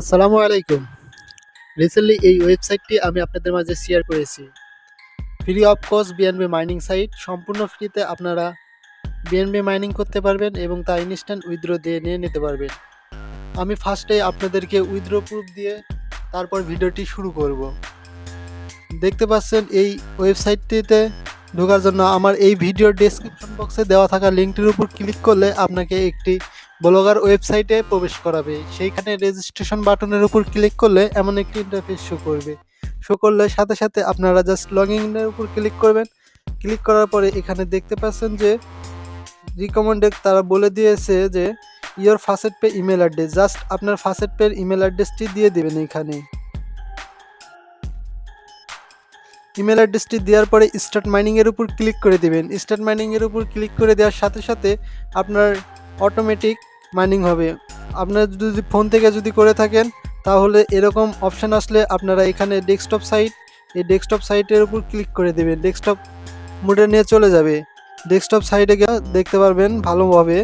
আসসালামু আলাইকুম। রিসেন্টলি এই ওয়েবসাইটটি আমি আপনাদের মাঝে শেয়ার করেছি। Free of cost BNB mining site. সম্পূর্ণ ফ্রিতে আপনারা বিএনবি মাইনিং করতে পারবেন এবং তা ইনস্ট্যান্ট উইথড্র দিয়ে নিয়ে নিতে পারবেন। আমি ফার্স্টে আপনাদেরকে উইথড্র প্রুফ দিয়ে তারপর ভিডিওটি শুরু করব। দেখতে পাচ্ছেন এই ওয়েবসাইটটিতে ঢোকার জন্য আমার এই ভিডিওর ডেসক্রিপশন বক্সে দেওয়া থাকা লিঙ্কটির উপর ক্লিক করলে আপনাকে একটি ব্লগার ওয়েবসাইটে প্রবেশ করাবে। সেইখানে রেজিস্ট্রেশন বাটনের উপর ক্লিক করলে এমন একটি ইন্টারফেস শো করবে। শো করলে সাথে সাথে আপনারা জাস্ট লগ ইনের উপর ক্লিক করবেন। ক্লিক করার পরে এখানে দেখতে পাচ্ছেন যে রিকমেন্ডেড তারা বলে দিয়েছে যে your first pay email address. Just আপনার ফার্স্ট পের ইমেল অ্যাড্রেসটি দিয়ে দেবেন। এখানে ইমেল অ্যাড্রেসটি দেওয়ার পরে স্টার্ট মাইনিংয়ের উপর ক্লিক করে দেবেন। স্টার্ট মাইনিংয়ের উপর ক্লিক করে দেওয়ার সাথে সাথে আপনার অটোমেটিক মাইনিং হবে। আপনার যদি ফোন থেকে যদি করে থাকেন তাহলে এরকম অপশান আসলে আপনারা এখানে ডেস্কটপ সাইট, এই ডেস্কটপ সাইটের উপর ক্লিক করে দেবেন। ডেস্কটপ মোডে নিয়ে চলে যাবে। ডেস্কটপ সাইটে গিয়ে দেখতে পারবেন ভালোভাবে।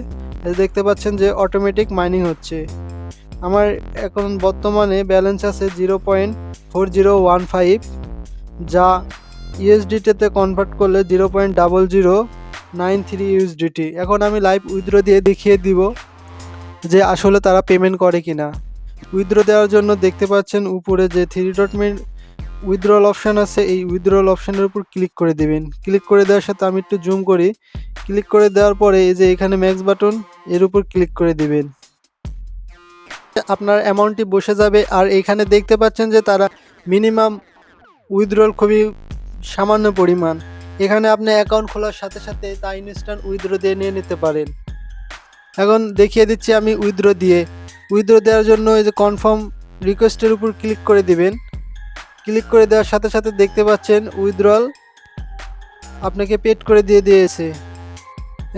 দেখতে পাচ্ছেন যে অটোমেটিক মাইনিং হচ্ছে। আমার এখন বর্তমানে ব্যালেন্স আছে 0.4015, যা ইউএসডিটিতে কনভার্ট করলে 0.0093 ইউএসডিটি। এখন আমি লাইভ উইথড্র দিয়ে দেখিয়ে দিব যে আসলে তারা পেমেন্ট করে কিনা। উইথড্র দেওয়ার জন্য দেখতে পাচ্ছেন উপরে যে 3 ডট উইথড্রল অপশান আছে, এই উইথড্রল অপশানের উপর ক্লিক করে দেবেন। ক্লিক করে দেওয়ার সাথে আমি একটু জুম করি। ক্লিক করে দেওয়ার পরে এই যে এখানে ম্যাক্স বাটন, এর উপর ক্লিক করে দিবেন। আপনার অ্যামাউন্টটি বসে যাবে। আর এখানে দেখতে পাচ্ছেন যে তারা মিনিমাম উইথড্রল খুবই সামান্য পরিমাণ। এখানে আপনি অ্যাকাউন্ট খোলার সাথে সাথে তা ইনস্ট্যান্ট উইথড্র দিয়ে নিয়ে নিতে পারেন। এখন দেখিয়ে দিচ্ছি আমি উইথড্র দিয়ে। উইথড্র দেওয়ার জন্য এই যে কনফার্ম রিকোয়েস্টের উপর ক্লিক করে দিবেন। ক্লিক করে দেওয়ার সাথে সাথে দেখতে পাচ্ছেন উইথড্রল আপনাকে পেড করে দিয়ে দিয়েছে।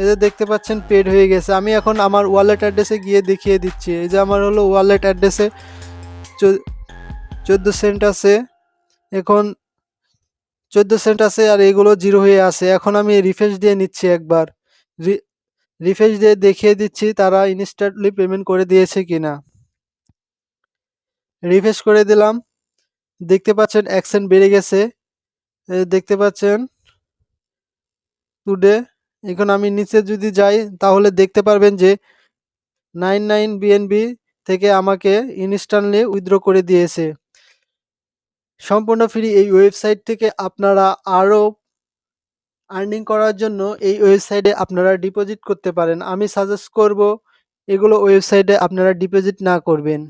এই যে দেখতে পাচ্ছেন পেড হয়ে গেছে। আমি এখন আমার ওয়ালেট অ্যাড্রেসে গিয়ে দেখিয়ে দিচ্ছি। এই যে আমার হলো ওয়ালেট অ্যাড্রেসে 14 সেন্ট আছে। এখন 14 সেন্ট আছে আর এগুলো জিরো হয়ে আছে। এখন আমি রিফ্রেশ দিয়ে নিচ্ছি একবার। রিফ্রেশ দিয়ে দেখিয়ে দিচ্ছি তারা ইনস্ট্যান্টলি পেমেন্ট করে দিয়েছে কিনা। রিফ্রেশ করে দিলাম। দেখতে পাচ্ছেন অ্যাকসেন্ট বেড়ে গেছে। দেখতে পাচ্ছেন টুডে। এখন আমি নিচে যদি যাই তাহলে দেখতে পারবেন যে 99 বিএনবি থেকে আমাকে ইনস্ট্যান্টলি উইথড্র করে দিয়েছে। সম্পূর্ণ ফ্রি এই ওয়েবসাইট থেকে আপনারা আরও আর্নিং করার জন্য এই ওয়েবসাইটে আপনারা ডিপোজিট করতে পারেন। আমি সাজেস্ট করব এগুলো ওয়েবসাইটে আপনারা ডিপোজিট না করবেন,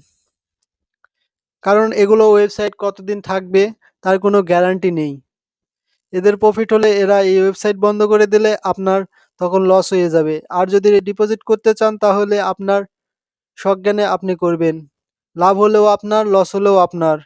কারণ এগুলো ওয়েবসাইট কতদিন থাকবে তার কোনো গ্যারান্টি নেই। এদের প্রফিট হলে এরা এই ওয়েবসাইট বন্ধ করে দিলে আপনার তখন লস হয়ে যাবে। আর যদি ডিপোজিট করতে চান তাহলে আপনার সজ্ঞানে আপনি করবেন। লাভ হলেও আপনার, লস হলেও আপনার।